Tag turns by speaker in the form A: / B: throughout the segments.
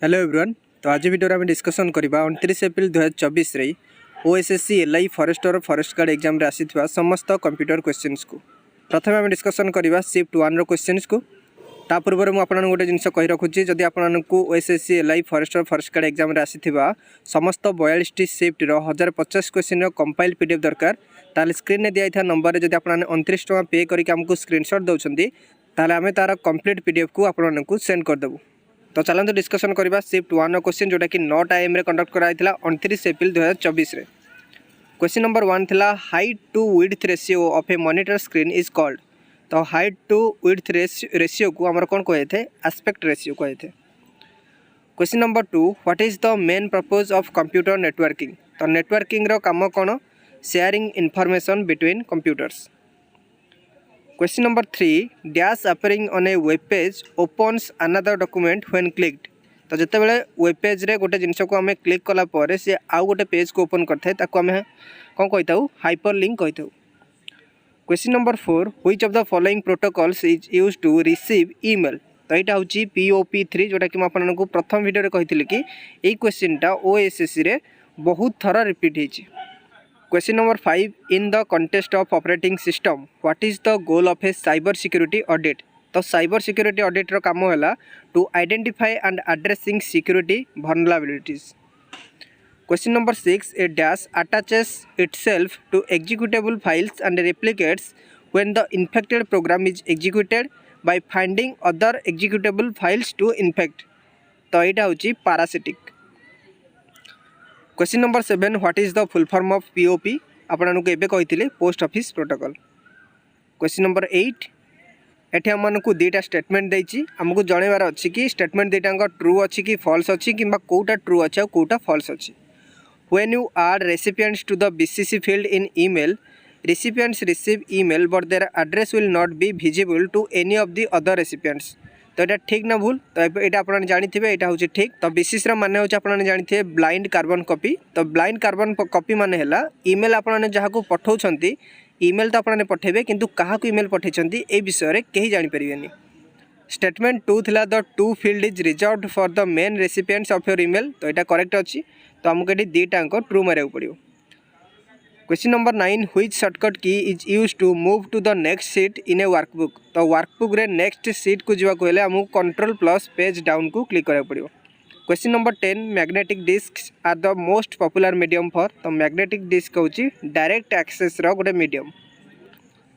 A: Hello everyone. तो आज video में डिस्कसन करबा 29 एप्रिल 2024 रे OSSC LI forester forest guard exam रे आसीथबा समस्त कंप्यूटर क्वेश्चंस को प्रथम आम डिस्कसन करबा शिफ्ट 1 रो क्वेश्चंस को। ता पूर्व मुझे आपन गोटे जिनस कहि रखुची जदि आपन को OSSSC LI forester forest guard exam रे आसीथबा समस्त 42 शिफ्ट रो 1050 क्वेश्चन रो कंपाइल पीडीएफ दरकार ताले स्क्रीन ने दिया था नंबर रे जदि आपन 29 टका पे करके हमको स्क्रीनशॉट दउछंती ताले हमें तार कंप्लीट पीडीएफ को आपन को सेंड कर देबू। तो चलते डिस्कसन करबा शिफ्ट 1 क्वेश्चन जोटा कि 9 AM रे कंडक्ट कराइथिला 29 एप्रिल 2024 रे। क्वेश्चन नंबर 1 थिला height to width ratio of a monitor screen is called. तो हाइट टू विड्थ रेशियो को हमर कोन कहे थे एस्पेक्ट रेशियो कहे थे। Question number 2 what is the main purpose of computer networking. तो नेटवर्किंग रो काम कोन sharing information between computers. Question number 3 dash appearing on a web page opens another document when clicked। तो जिते बेले वेब पेज रे गोटे जिनस को हमें क्लिक कला पर से आउ गोटे पेज को ओपन करथे ताको हमें कोन कहिताउ हाइपर लिंक कहिताउ। Question number 4 which of the following protocols is used to receive email. तो एटा होची POP3 जोटा कि म आपन को प्रथम वीडियो रे कहितली कि एई क्वेश्चन टा OSSC रे बहुत थरा रिपीट हेची। Question number 5 in the context of operating system what is the goal of a cyber security audit। तो cyber security audit रो काम होला to identify and addressing security vulnerabilities। Question number 6 a dash attaches itself to executable files and replicates when the infected program is executed by finding other executable files to infect। तो एटा होची parasitic। Question number 7 what is the full form of POP आपन को एबे कहिथिले post office protocol. Question number 8 एठी हमन को दुईटा स्टेटमेंट देछि हमको जणेबार अछि कि स्टेटमेंट दुईटांग ट्रू अछि कि फॉल्स अछि किबा कोटा ट्रू अछि आ कोटा फॉल्स अछि। When you add recipients to the BCC field in email recipients receive email but their address will not be visible to any of the other recipients। तो ये ठीक ना भूल। तो ये आपने जानी यहाँ हूँ ठीक। तो BCC मान हूँ आपने जानी ब्लाइंड कार्बन कॉपी। तो ब्लाइंड कार्बन कॉपी मान है ईमेल आपने जहाँ को पठाऊँ ईमेल तो आपने पठेबे किंतु क्या ईमेल पठेइछंती ए विषय रे केही जानि परिबेनी। स्टेटमेंट 2 थिला the to field is reserved for the main recipients of your email. तो यहाँ करेक्ट अच्छी। तो आमको ये दुईटाक ट्रू मारे पड़ो। Question number 9 which shortcut key is used to move to the next sheet in a workbook. तो वर्कबुक रे नेक्स्ट सीट को जावाक हेले हमको कंट्रोल प्लस पेज डाउन को क्लिक करा पड़ो। Question number 10 magnetic disks are the most popular medium for. तो मैग्नेटिक डिस्क होची डायरेक्ट एक्सेस रो गोटे medium.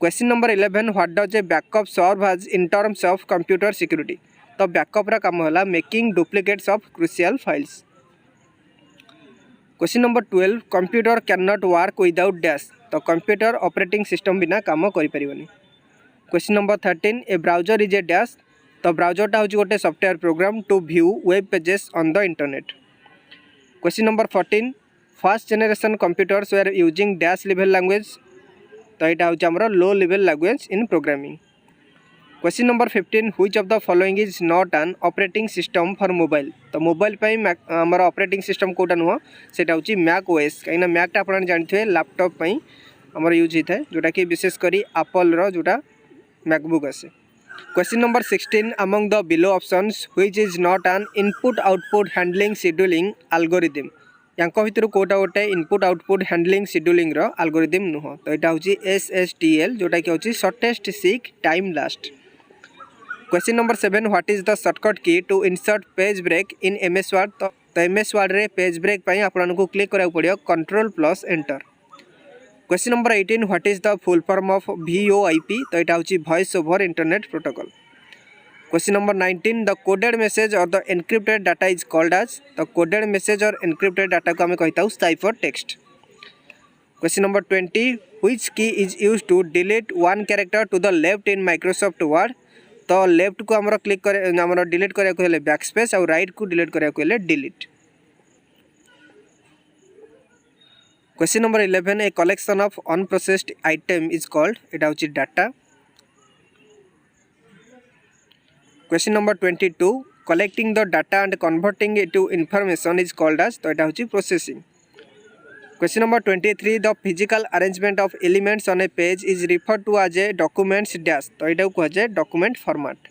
A: Question number 11 what does a backup serve as in terms of computer security. तो backup रा काम होला making duplicates of crucial files. Question number 12 computer can not work without dash. तो computer operating system बिना काम करि परिबनी। Question number 13 a browser is a dash. तो ब्राउजरटा होची गोटे software program to view web pages on the internet. Question number 14 first generation computers were using dash level language. तो यहाँ होची हमर low level language in programming. Question number 15 which of the following is not an operating system for mobile. तो mobile पे हमर operating system Kota नुह सेटा होची मैक OS कहीं मैकटा आपन जानथिबे लैपटॉप पे हमर यूज होता है जोटा कि विशेषकर एप्पल रो जोटा मैकबुक आसे। Question number 16 among the below options which is not an input output handling scheduling algorithm. यांको भितर कोटा गोटे इनपुट आउटपुट हैंडलिंग शेड्यूलिंग रो एल्गोरिथम नुह। तो यहाँ होची SSTL जोटा कि होची shortest seek time last. Question number 7 what is the shortcut key to insert page break in MS word. तो MS वर्ड रे पेज ब्रेक पई आपन को क्लिक करा पड़ियो control plus enter. Question number 18 what is the full form of VoIP। तो यहाँ होची voice over internet protocol. Question number 19 the coded message और the encrypted data is called as. तो कोडेड मैसेज और एनक्रिप्टेड डाटा को हमें कहता हूँ cipher text. Question number 20 which key is used to delete one character to the left in Microsoft word. तो left को हमरो क्लिक करे हमरो डिलीट करे को हेले बैकस्पेस और राइट को डिलीट करे को हेले delete. Question number 11 a collection of unprocessed item is called. एटा होची data. Question number 22 collecting the data and converting it to information is called as. तो एटा होची processing. Question number 23 the physical arrangement of elements on a page is referred to as a documents dash. तो यहाँ कह जाए document format.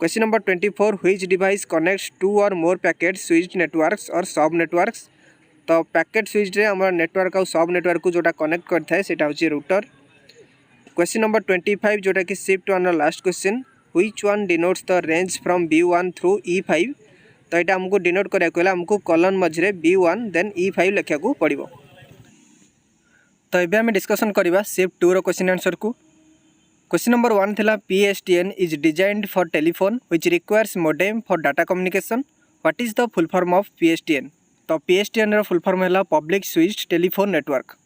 A: Question number 24 which device connects two or more packet switched networks और सब networks. तो packet switch रे हमर network और सब नेटवर्क को जोटा कनेक्ट करता है सेटा होची रूटर। क्वेश्चन नंबर 25 जोटा कि शिफ्ट 1 रो last question which one denotes the range from B1 through E5। तो यहाँ हमको डिनोट करा हमको कॉलन मझे B1 देन E5 लिखा पड़ो। तो ये आम डिस्कसन करवा शिफ्ट 2 रो क्वेश्चन आंसर को। क्वेश्चन नंबर 1 थिला PSTN is designed for telephone which requires modem for data communication. What is the full form of PSTN। तो PSTN रो फुल फॉर्म है public switched telephone network.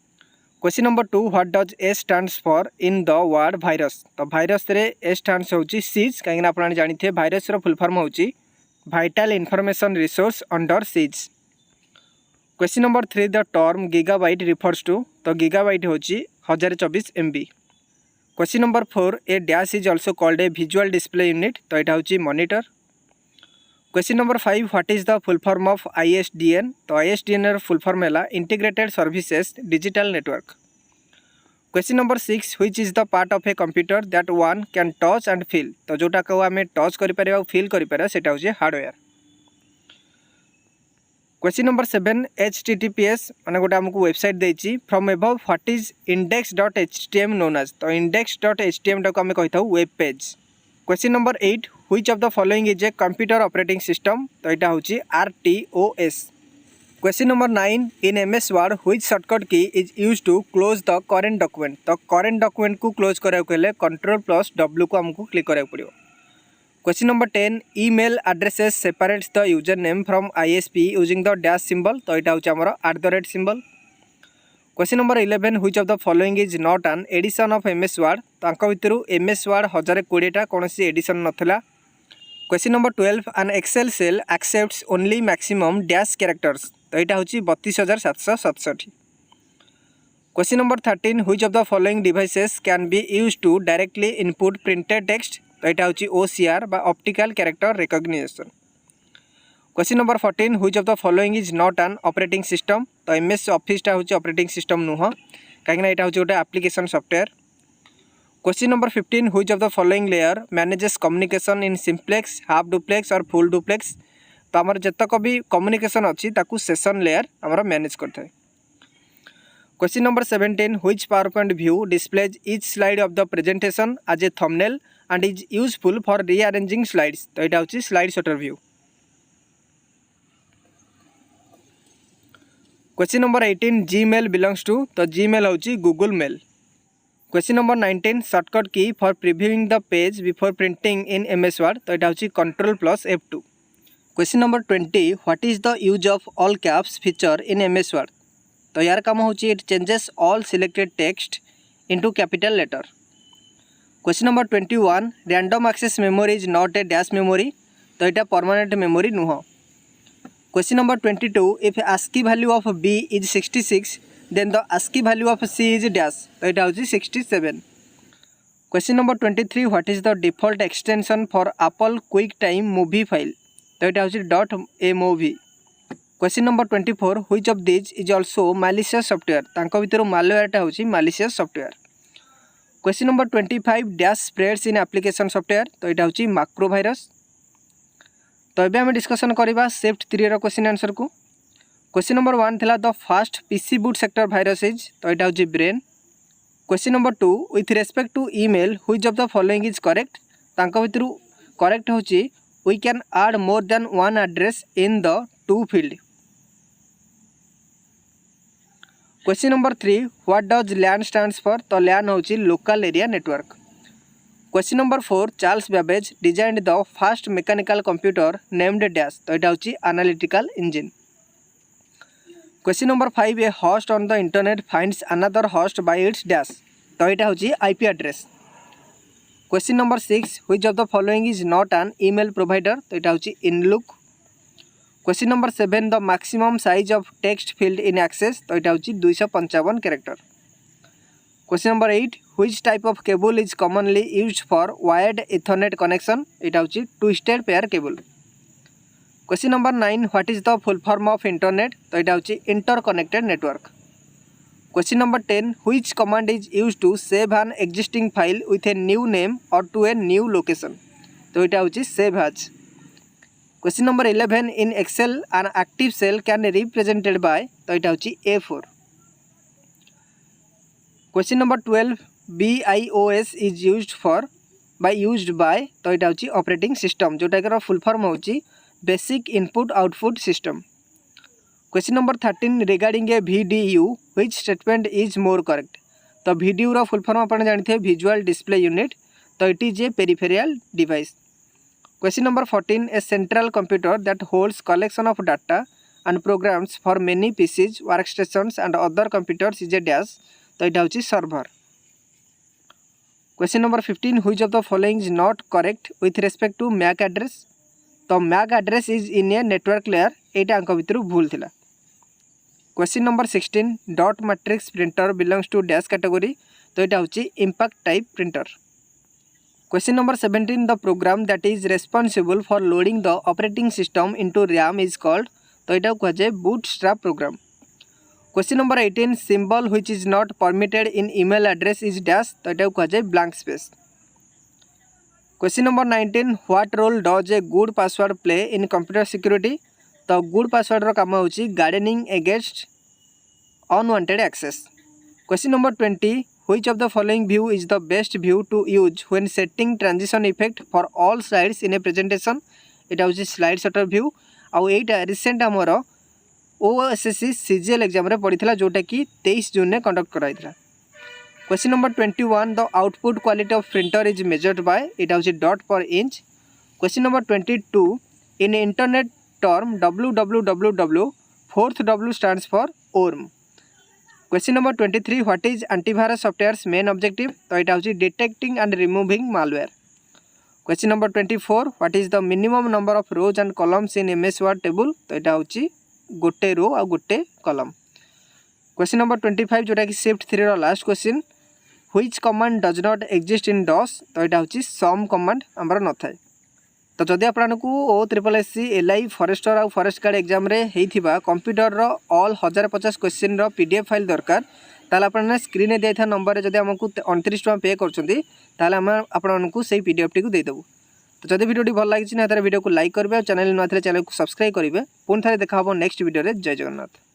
A: Question number 2 what does S stands for in the word virus. तो virus रे S stands होची seize कहीं आप जानी virus रो full form होची vital information resource under sees. Question number 3 the term gigabyte refers to. तो gigabyte होची 1024 MB। Question number 4 a dash is also called a visual display unit. तो यहाँ होची monitor. Question number 5 what is the full form of ISDN। तो ISDN र full form है integrated services digital network. Question number 6 which is the part of a computer that one can touch and feel. तो जोटा को आम touch कर feel कर सेटा होची हार्डवेयर। क्वेश्चन नंबर 7 HTTPS माने गोटे आमको वेबसाइट देछि from above what is index.htm known as. तो index.htm टाको आम कही था web page. Question number 8 which of the following is a computer operating system. तो यहाँ होची RTOS। Question number 9 in MS word which shortcut key is use to close the current document. तो current document को close कराया Ctrl+W को आमको click कराया पड़ो। Question number 10 email addresses separates the user name from ISP using the dash symbol. तो यहाँ होची हमर @ symbol. Question number 11 which of the following is not an edition of MS word. तो भितर MS वर्ड 1020 कौन सी एडिशन नथिला। Question number 12 an excel cell accepts only maximum dash characters. तो यहाँ होची 32767। Question number 13 which of the following devices can be use to directly input printed text. तो यहाँ होची OCR बा optical character recognition. Question number 14 which of the following is not an operating system. तो MS ऑफिसटा होची operating system नुह कहीं यहाँ होची गोटे application software. Question number 15 which of the following layer manages communication in simplex half duplex और full duplex. तो आमर जतक भी कम्युनिकेशन अच्छी ताकू सेशन लेयर आमर मैनेज करता है। Question number 17 which PowerPoint view displays each slide of the presentation as a thumbnail and is useful for rearranging slides. तो यहाँ होची स्लाइड शॉर्टर व्यू। क्वेश्चन नंबर 18 Gmail बिलोंग्स टू। तो Gmail होची Google mail. Question number 19 shortcut key for previewing the page before printing in MS word. तो यहाँ होची Ctrl+F2। Question number 20 what is the use of all caps feature in MS word. तो यार काम होची it changes all selected text into capital letter. Question number 21 random access memory is not a dash memory. तो यहाँ permanent memory नुह। Question number 22 if ASCII value of B is 66 then the ASCII value of C is dash. तो यहाँ होची 67। Question number 23 what is the default extension for Apple quick time movie file. तो यहाँ होची .mov। Question number 24 which of this is also malicious software. तांको भितर मालवेयरटा होची malicious software. Question number 25 dash spreads in application software. तो यहाँ होची मैक्रो वायरस। तो ये आम डिस्कसन करवा शिफ्ट 3 रो क्वेश्चन आंसर को। क्वेश्चन नंबर 1 थिला the first PC boot sector virus is. तो यहाँ होची brain. Question number 2 with respect to email which of the following is correct. तांको भितर करेक्ट होची we can add more than one address in the to field. Question number 3 what does LAN stands for. तो LAN होची local area network. Question number 4 Charles Babbage designed the first mechanical computer named dash. तो यहाँ होची analytical engine. Question number 5 a host on the internet finds another host by its dash. तो यहाँ होची IP address. Question number 6 which of the following is not an email provider. तो यहाँ होची Inlook. Question number 7 the maximum size of text field in Access. तो यहाँ होची 255 character. Question number 8 which type of cable is commonly used for wired ethernet connection. यहाँ होची twisted pair cable. Question number 9 what is the full form of internet. तो यहाँ होची interconnected network. Question number 10 which command is used to save an existing file with a new name or to a new location. तो यहाँ हूँ save as. Question number 11 in Excel an active cell can represented by तो यहाँ हूँ A4। Question number 12 BIOS is used by तो यहाँ हूँ operating system जोटा फुल फॉर्म हूँ basic input output system. Question number 13 regarding a VDU which statement is more correct तो VDU रो फुल फॉर्म आपन जानते विजुअल डिस्प्ले यूनिट तो it is a peripheral device. Question number 14 a central computer that holds collection of data and programs for many PCs workstations and other computers is a dash तो यहाँ हूँ server. Question number 15 which of the following is not correct with respect to MAC address तो MAC address is in a network layer एटा अंक भितर भूल थिला। Question number 16 dot matrix printer belongs to dash category तो यहाँ हूँ impact type printer. Question number 17 the program that is responsible for loading the operating system into RAM is called तो यहाँ कहुए bootstrap programme. Question number 18 symbol which is not permitted in email address is dash तो यहाँ कहुए blank space. Question number 19 what role does a good password play in computer security तो good password रो काम होची guarding against unwanted access. Question number 20 which of the following view is the best view to use when setting transition effect for all slides in a presentation एटा होची slide shutter view आउ एटा recent हमर OSSC CGL exam रे पड़ीथिला जोटा कि 23 June ने conduct कराइथिला। Question number 21 the output quality of printer is measured by एटा होची dot per inch. Question number 22 in internet term www fourth W stands for ORM। Question number 23 what is antivirus software's main objective तो यहाँ हूँ detecting and removing malware. Question number 24 what is the minimum number of rows and columns in MS Word table तो यहाँ हूँ गोटे रो आ गोटे column. Question number 25 जोटा कि शिफ्ट 3 रो last question which command does not exist in DOS तो यहाँ हूँ सम कमांड आमर न थाए। तो जदि आपको OSSC LI फॉरेस्टर और फॉरेस्ट गार्ड एग्जाम रे हेइथिबा कंप्यूटर रो ऑल 1050 क्वेश्चन रो PDF फाइल दरकार ताले आपन स्क्रीन रे देथा नंबर रे जदि हमकु 29 टका पे करछंती ताले हम आपनको सेही PDF टी को दे देबो। तो जदि वीडियो भल लागिछि ना तारे वीडियो को लाइक करबे और चैनल न आथले चैनल को सब्सक्राइब करिवे। पुन थारे देखा हबो नेक्स्ट वीडियो रे। जय जगन्नाथ।